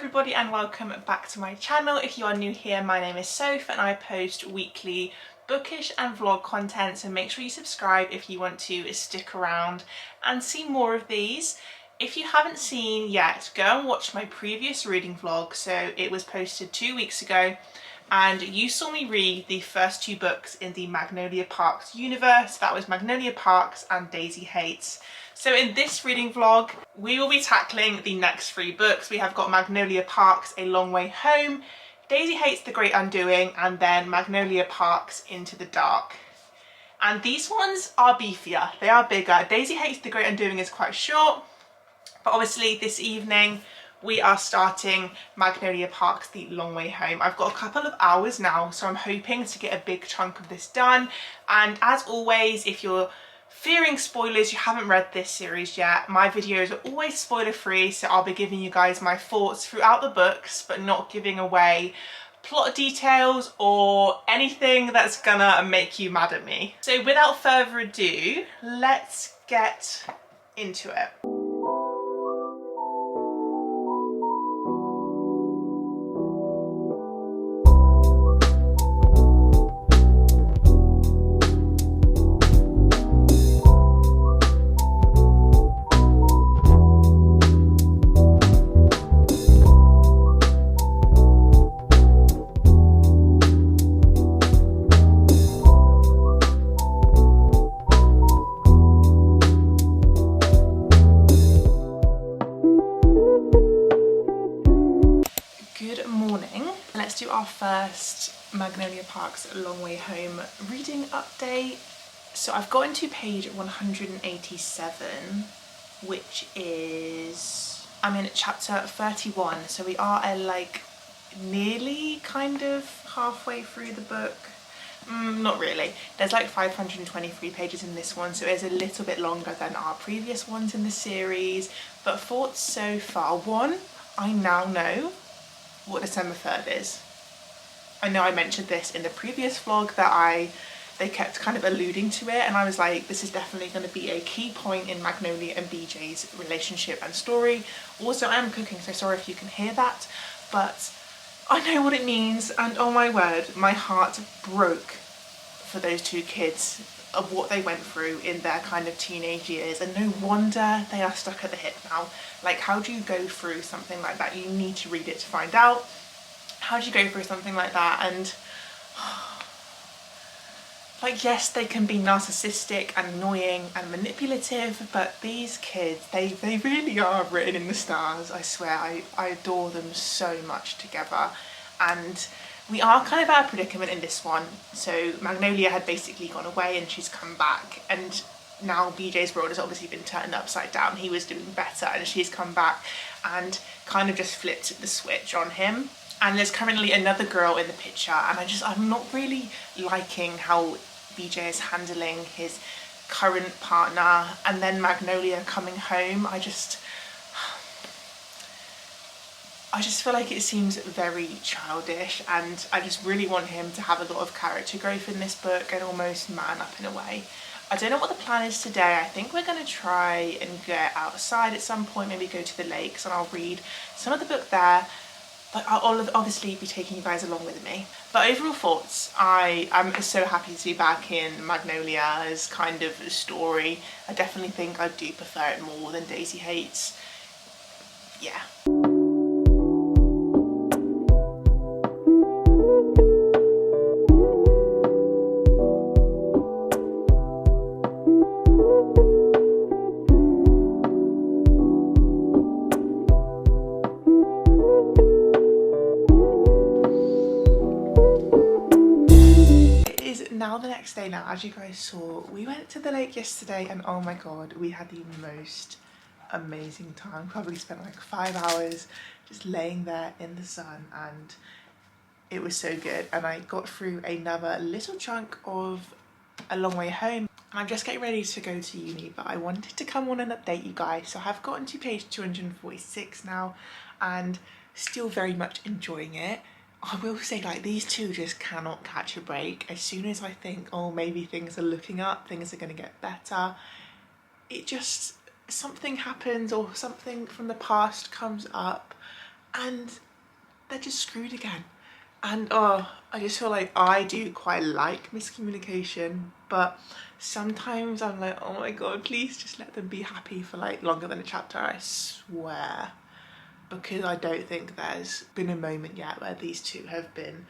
everybody and welcome back to my channel. If you are new here, my name is Soph and I post weekly bookish and vlog content, so make sure you subscribe if you want to stick around and see more of these. If you haven't seen yet, go and watch my previous reading vlog. So it was posted 2 weeks ago and you saw me read the first two books in the Magnolia Parks universe. That was Magnolia Parks and Daisy Hates. So in this reading vlog, we will be tackling the next three books. We have got Magnolia Parks, A Long Way Home, Daisy Hates, The Great Undoing, and then Magnolia Parks, Into the Dark. And these ones are beefier, they are bigger. Daisy Hates, The Great Undoing is quite short, but obviously this evening we are starting Magnolia Parks, The Long Way Home. I've got a couple of hours now, so I'm hoping to get a big chunk of this done. And as always, if you're fearing spoilers, you haven't read this series yet, my videos are always spoiler free, so I'll be giving you guys my thoughts throughout the books, but not giving away plot details or anything that's gonna make you mad at me. So without further ado, let's get into it. Let's do our first Magnolia Parks A Long Way Home reading update. So I've gotten to page 187, which is, I'm in chapter 31, so we are like nearly kind of halfway through the book. Not really. There's like 523 pages in this one, so it's a little bit longer than our previous ones in the series. But thoughts so far. One, I now know what December 3rd is. I know I mentioned this in the previous vlog that they kept kind of alluding to it, and I was like, this is definitely going to be a key point in Magnolia and BJ's relationship and story. Also, I am cooking, so sorry if you can hear that, but I know what it means, and oh my word, my heart broke for those two kids of what they went through in their kind of teenage years, and no wonder they are stuck at the hip now. Like, how do you go through something like that? You need to read it to find out. How do you go through something like that? And like, yes, they can be narcissistic and annoying and manipulative, but these kids, they really are written in the stars. I swear, I adore them so much together. And we are kind of at a predicament in this one. So Magnolia had basically gone away and she's come back, and now BJ's world has obviously been turned upside down. He was doing better and she's come back and kind of just flipped the switch on him. And there's currently another girl in the picture, and I'm not really liking how BJ is handling his current partner, and then Magnolia coming home. I just feel like it seems very childish, and I just really want him to have a lot of character growth in this book and almost man up in a way. I don't know what the plan is today. I think we're going to try and get outside at some point, maybe go to the lakes, and I'll read some of the book there. But I'll obviously be taking you guys along with me. But overall thoughts, I'm so happy to be back in Magnolia as kind of a story. I definitely think I do prefer it more than Daisy Hates. Yeah. Now the next day now, as you guys saw, we went to the lake yesterday, and oh my god, we had the most amazing time. Probably spent like 5 hours just laying there in the sun, and it was so good. And I got through another little chunk of A Long Way Home, and I'm just getting ready to go to uni, but I wanted to come on and update you guys. So I've gotten to page 246 now and still very much enjoying it. I will say, like, these two just cannot catch a break. As soon as I think, oh, maybe things are looking up, things are going to get better, it just, something happens or something from the past comes up and they're just screwed again. And oh, I just feel like I do quite like miscommunication, but sometimes I'm like, oh my god, please just let them be happy for like longer than a chapter, I swear. Because I don't think there's been a moment yet where these two have been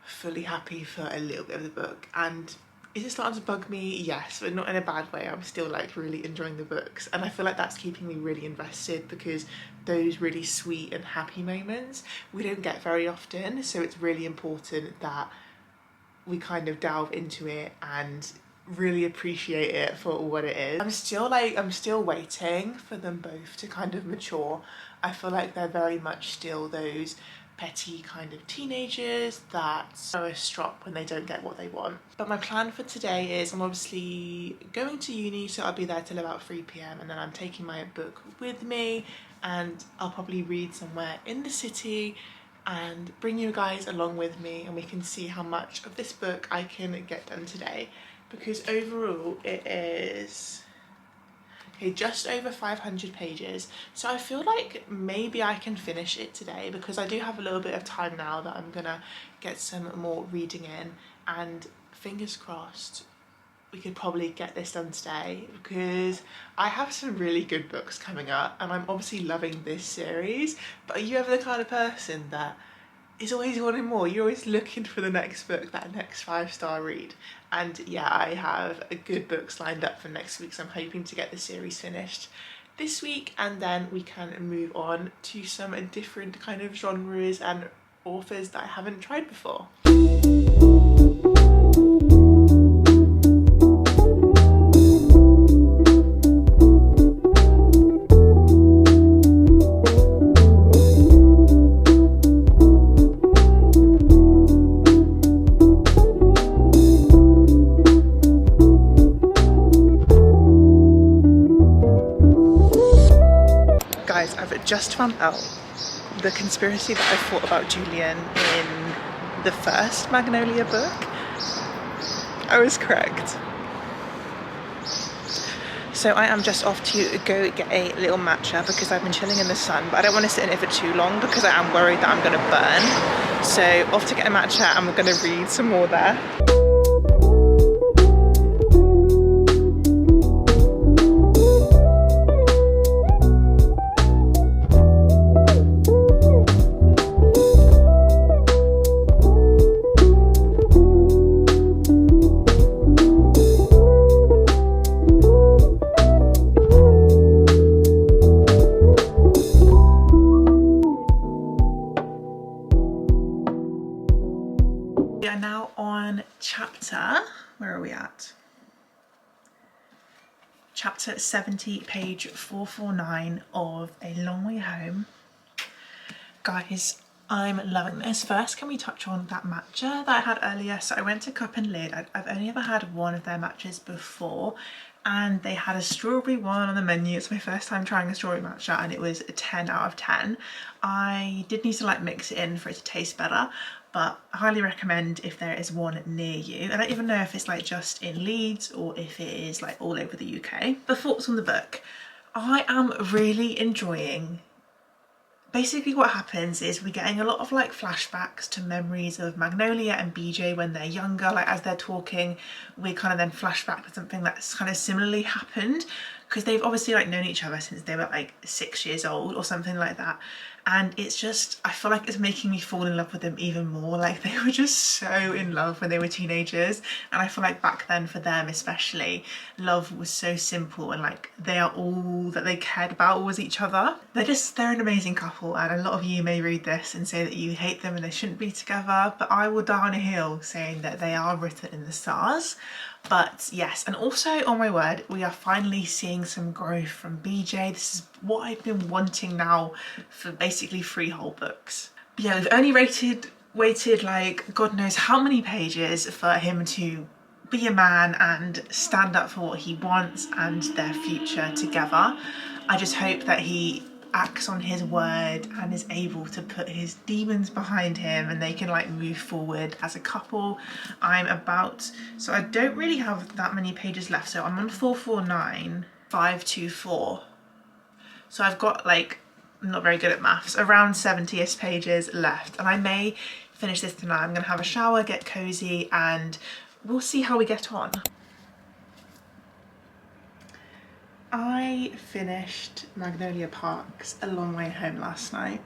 fully happy for a little bit of the book. And is it starting to bug me? Yes, but not in a bad way. I'm still like really enjoying the books, and I feel like that's keeping me really invested, because those really sweet and happy moments we don't get very often, so it's really important that we kind of delve into it and really appreciate it for what it is. I'm still waiting for them both to kind of mature. I feel like they're very much still those petty kind of teenagers that throw a strop when they don't get what they want. But my plan for today is I'm obviously going to uni, so I'll be there till about 3 p.m, and then I'm taking my book with me, and I'll probably read somewhere in the city and bring you guys along with me, and we can see how much of this book I can get done today, because overall it is just over 500 pages, so I feel like maybe I can finish it today, because I do have a little bit of time now that I'm gonna get some more reading in, and fingers crossed we could probably get this done today, because I have some really good books coming up and I'm obviously loving this series. But are you ever the kind of person that is always wanting more? You're always looking for the next book, that next 5-star read. And yeah, I have good books lined up for next week, so I'm hoping to get the series finished this week, and then we can move on to some different kind of genres and authors that I haven't tried before. Guys, I've just found out the conspiracy that I thought about Julian in the first Magnolia book. I was correct. So I am just off to go get a little matcha, because I've been chilling in the sun, but I don't want to sit in it for too long because I am worried that I'm going to burn. So off to get a matcha, and we're going to read some more there. We are now on chapter, where are we at? Chapter 70, page 449 of A Long Way Home. Guys, I'm loving this. First, can we touch on that matcha that I had earlier? So I went to Cup and Lid. I've only ever had one of their matchas before, and they had a strawberry one on the menu. It's my first time trying a strawberry matcha, and it was a 10 out of 10. I did need to like mix it in for it to taste better, but I highly recommend if there is one near you. I don't even know if it's like just in Leeds or if it is like all over the UK. The thoughts on the book. I am really enjoying. Basically what happens is we're getting a lot of like flashbacks to memories of Magnolia and BJ when they're younger. Like as they're talking, we kind of then flashback to something that's kind of similarly happened, because they've obviously like known each other since they were like 6 years old or something like that. And it's just, I feel like it's making me fall in love with them even more. Like they were just so in love when they were teenagers, and I feel like back then for them especially, love was so simple, and like they are all that they cared about was each other. They're an amazing couple, and a lot of you may read this and say that you hate them and they shouldn't be together, but I will die on a hill saying that they are written in the stars. But yes, and also, oh my word, we are finally seeing some growth from BJ. This is what I've been wanting now for basically 3 whole books. But yeah, we've only waited like God knows how many pages for him to be a man and stand up for what he wants and their future together. I just hope that he acts on his word and is able to put his demons behind him and they can like move forward as a couple. So I don't really have that many pages left, so I'm on 449, 524. So I've got like I'm not very good at maths, around 70ish pages left, and I may finish this tonight. I'm gonna have a shower, get cozy, and we'll see how we get on. I finished Magnolia Parks a long way home last night.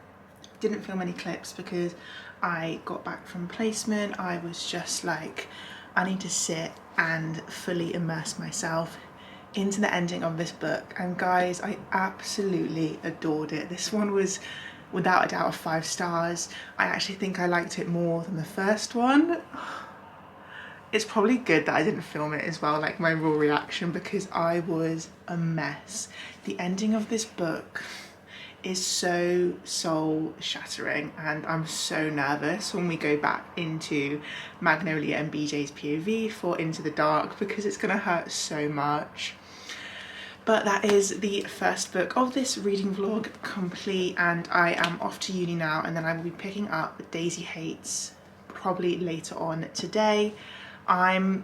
Didn't film any clips because I got back from placement. I was just like, I need to sit and fully immerse myself into the ending of this book, and guys, I absolutely adored it. This one was without a doubt 5 stars. I actually think I liked it more than the first one. It's probably good that I didn't film it as well, like my raw reaction, because I was a mess. The ending of this book is so soul shattering, and I'm so nervous when we go back into Magnolia and BJ's POV for Into the Dark, because it's gonna hurt so much. But that is the first book of this reading vlog complete, and I am off to uni now, and then I will be picking up Daisy Hates probably later on today. I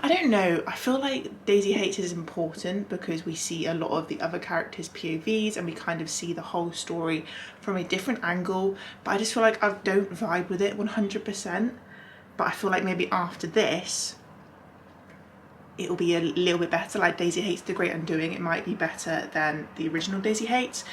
don't know, I feel like Daisy Hates is important because we see a lot of the other characters' POVs and we kind of see the whole story from a different angle, but I just feel like I don't vibe with it 100%. But I feel like maybe after this it'll be a little bit better. Like Daisy Hates The Great Undoing, it might be better than the original Daisy Hates.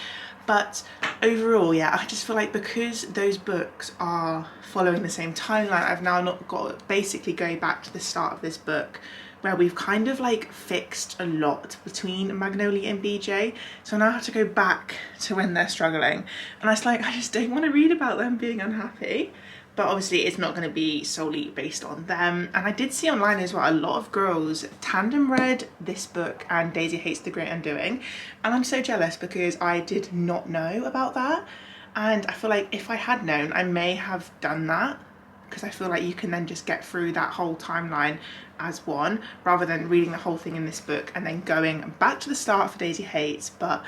But overall, yeah, I just feel like because those books are following the same timeline, I've now not got to basically go back to the start of this book where we've kind of like fixed a lot between Magnolia and BJ. So now I have to go back to when they're struggling. And I was like, I just don't want to read about them being unhappy. But obviously it's not going to be solely based on them. And I did see online as well, a lot of girls tandem read this book and Daisy Hates The Great Undoing. And I'm so jealous because I did not know about that. And I feel like if I had known, I may have done that, because I feel like you can then just get through that whole timeline as one, rather than reading the whole thing in this book and then going back to the start for Daisy Hates. But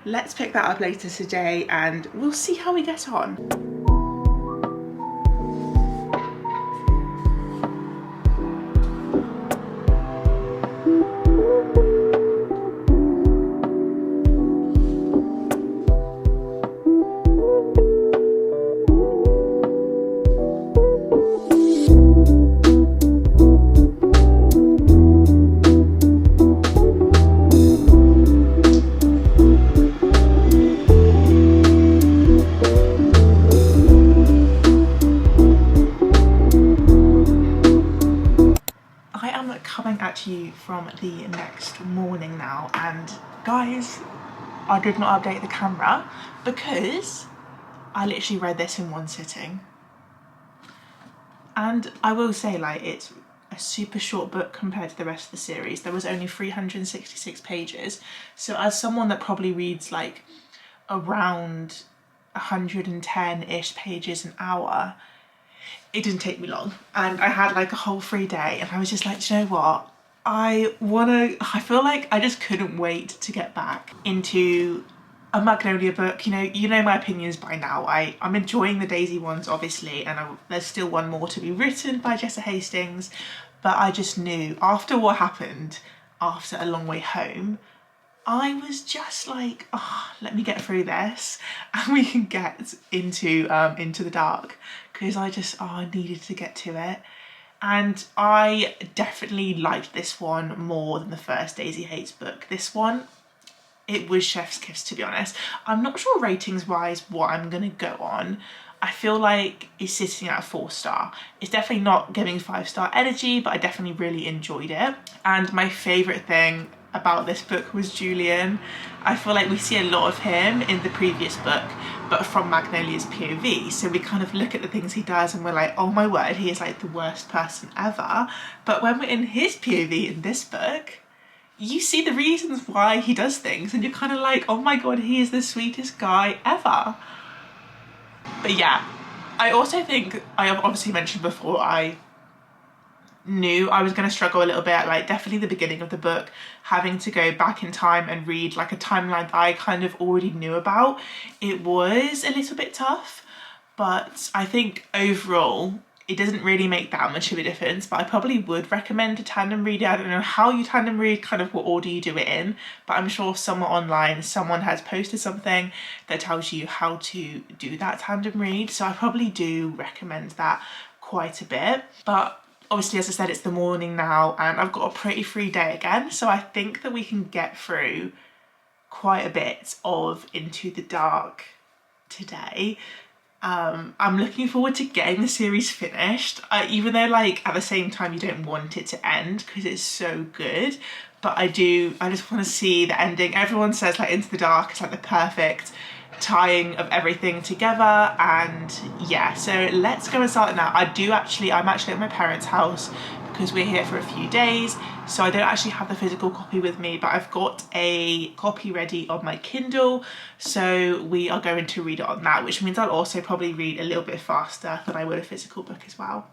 let's pick that up later today and we'll see how we get on. You from the next morning now, and guys, I did not update the camera because I literally read this in one sitting. And I will say, like, it's a super short book compared to the rest of the series. There was only 366 pages, so as someone that probably reads like around 110-ish pages an hour, it didn't take me long, and I had like a whole free day, and I was just like, do you know what, I feel like I just couldn't wait to get back into a Magnolia book. You know my opinions by now. I'm enjoying the Daisy ones, obviously, and there's still one more to be written by Jessa Hastings, but I just knew after what happened after A Long Way Home, I was just like, oh, let me get through this and we can get into the dark, because I needed to get to it. And I definitely liked this one more than the first Daisy Hates book. This one, it was chef's kiss, to be honest. I'm not sure ratings wise what I'm gonna go on. I feel like it's sitting at a 4-star. It's definitely not giving 5-star energy, but I definitely really enjoyed it. And my favourite thing about this book was Julian. I feel like we see a lot of him in the previous book, but from Magnolia's POV. So we kind of look at the things he does and we're like, oh my word, he is like the worst person ever. But when we're in his POV in this book, you see the reasons why he does things and you're kind of like, oh my god, he is the sweetest guy ever. But yeah, I also think, I have obviously mentioned before, I knew I was going to struggle a little bit, like definitely the beginning of the book, having to go back in time and read like a timeline that I kind of already knew about. It was a little bit tough, but I think overall it doesn't really make that much of a difference, but I probably would recommend a tandem reader. I don't know how you tandem read, kind of what order you do it in, but I'm sure somewhere online someone has posted something that tells you how to do that tandem read, so I probably do recommend that quite a bit. But obviously, as I said, it's the morning now and I've got a pretty free day again, so I think that we can get through quite a bit of Into the Dark today. I'm looking forward to getting the series finished, even though like at the same time you don't want it to end because it's so good, but I just want to see the ending. Everyone says like Into the Dark is like the perfect tying of everything together, and yeah, so let's go and start it now. I'm actually at my parents' house because we're here for a few days, so I don't actually have the physical copy with me, but I've got a copy ready on my Kindle, so we are going to read it on that, which means I'll also probably read a little bit faster than I would a physical book as well.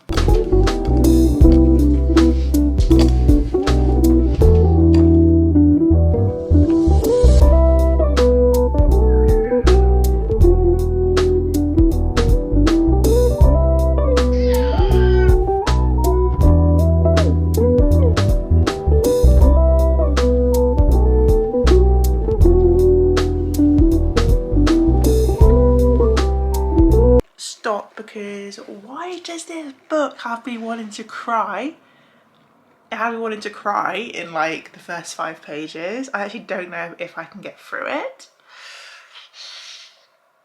Because why does this book have me wanting to cry? It had me wanting to cry in like the first 5 pages. I actually don't know if I can get through it.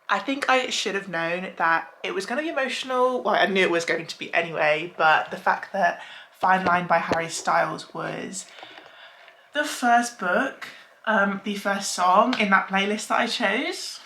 I think I should have known that it was going to be emotional. Well, I knew it was going to be anyway, but the fact that Fine Line by Harry Styles was the first book, the first song in that playlist that I chose.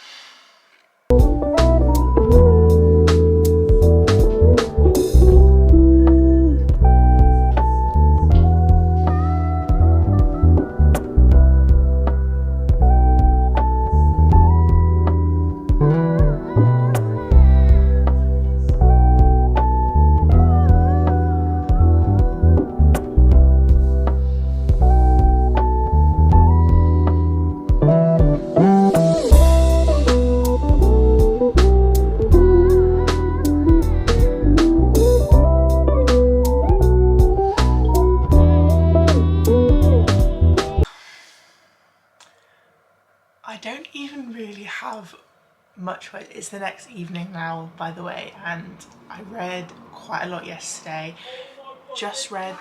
I don't even really have much. It's the next evening now, by the way, and I read quite a lot yesterday. Just read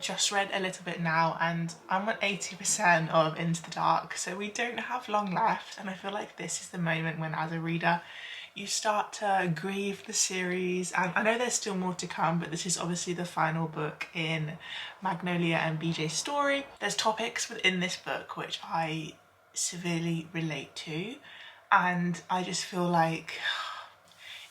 a little bit now, and I'm at 80% of Into the Dark, so we don't have long left, and I feel like this is the moment when, as a reader, you start to grieve the series. And I know there's still more to come, but this is obviously the final book in Magnolia and BJ's story. There's topics within this book which I severely relate to, and I just feel like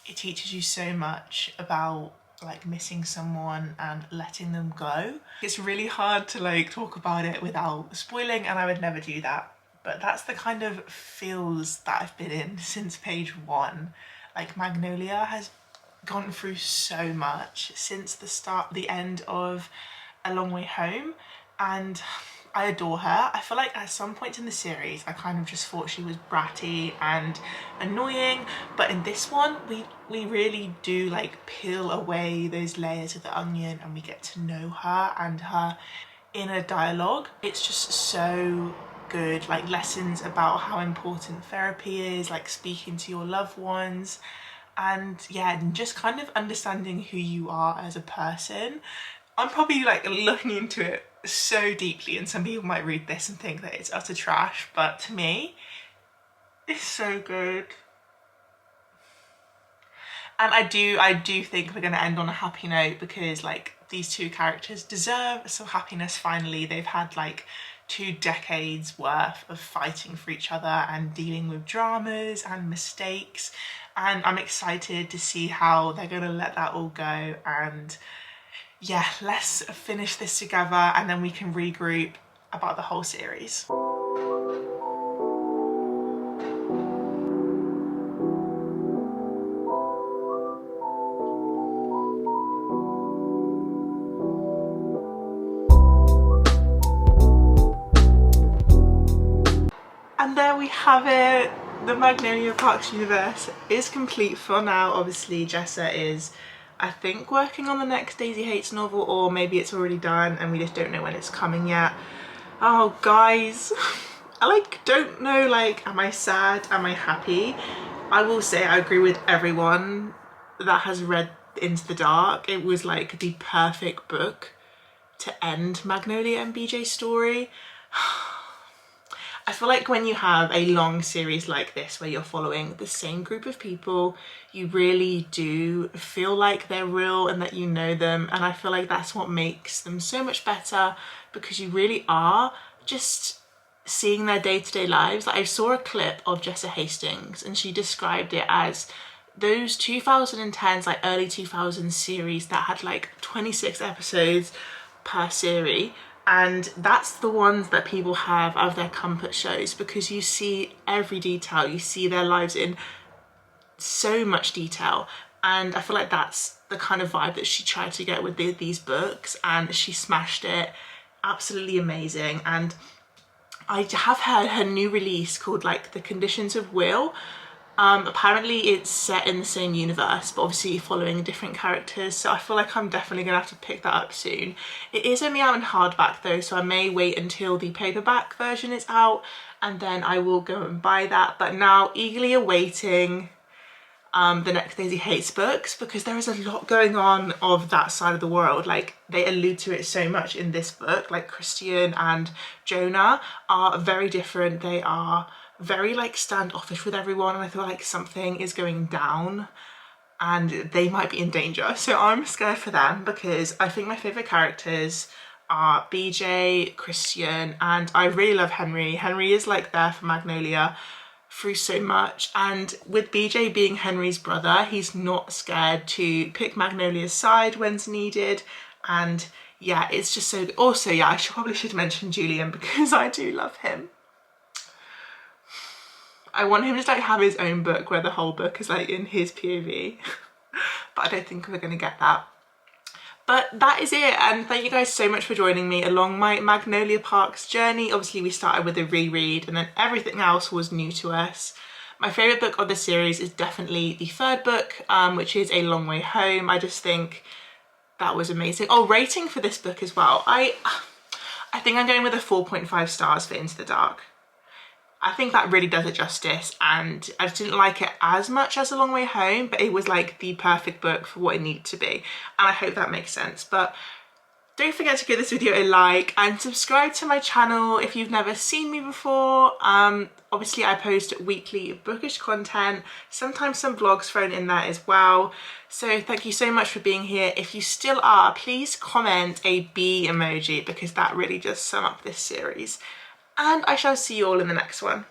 it teaches you so much about like missing someone and letting them go. It's really hard to like talk about it without spoiling, and I would never do that, but that's the kind of feels that I've been in since page 1. Like Magnolia has gone through so much since the end of A Long Way Home, and I adore her. I feel like at some point in the series I kind of just thought she was bratty and annoying, but in this one we really do like peel away those layers of the onion and we get to know her and her inner dialogue. It's just so good, like lessons about how important therapy is, like speaking to your loved ones, and yeah, and just kind of understanding who you are as a person. I'm probably like looking into it so deeply, and some people might read this and think that it's utter trash, but to me it's so good. And I do think we're going to end on a happy note, because like these two characters deserve some happiness finally. They've had like 2 decades worth of fighting for each other and dealing with dramas and mistakes, and I'm excited to see how they're going to let that all go. And yeah, let's finish this together and then we can regroup about the whole series. And there we have it. The Magnolia Parks universe is complete for now. Obviously Jessa is I think working on the next Daisy Hates novel, or maybe it's already done and we just don't know when it's coming yet. Oh guys, I like don't know, like, am I sad, am I happy? I will say I agree with everyone that has read Into the Dark. It was like the perfect book to end Magnolia and BJ's story. I feel like when you have a long series like this where you're following the same group of people, you really do feel like they're real and that you know them, and I feel like that's what makes them so much better, because you really are just seeing their day-to-day lives. Like, I saw a clip of Jessa Hastings and she described it as those 2010s, like early 2000s series that had like 26 episodes per series, and that's the ones that people have of their comfort shows, because you see every detail, you see their lives in so much detail, and I feel like that's the kind of vibe that she tried to get with these books, and she smashed it. Absolutely amazing. And I have heard her new release called like The Conditions of Will. Apparently it's set in the same universe, but obviously following different characters, so I feel like I'm definitely gonna have to pick that up soon. It is only out in hardback though, so I may wait until the paperback version is out and then I will go and buy that. But now eagerly awaiting the next Daisy Hates books, because there is a lot going on of that side of the world. Like, they allude to it so much in this book. Like, Christian and Jonah are very different. They are very like standoffish with everyone, and I feel like something is going down and they might be in danger. So I'm scared for them, because I think my favourite characters are BJ, Christian, and I really love Henry. Henry is like there for Magnolia through so much, and with BJ being Henry's brother, he's not scared to pick Magnolia's side when's needed. And yeah, it's just so good. Also, yeah, I probably should mention Julian, because I do love him. I want him to like have his own book where the whole book is like in his POV, but I don't think we're gonna get that. But that is it, and thank you guys so much for joining me along my Magnolia Parks journey. Obviously we started with a reread and then everything else was new to us. My favourite book of the series is definitely the third book, which is A Long Way Home. I just think that was amazing. Oh, rating for this book as well. I think I'm going with a 4.5 stars for Into the Dark. I think that really does it justice, and I just didn't like it as much as A Long Way Home, but it was like the perfect book for what it needed to be, and I hope that makes sense. But don't forget to give this video a like and subscribe to my channel if you've never seen me before. Obviously I post weekly bookish content, sometimes some vlogs thrown in there as well. So thank you so much for being here. If you still are, please comment a bee emoji, because that really does sum up this series. And I shall see you all in the next one.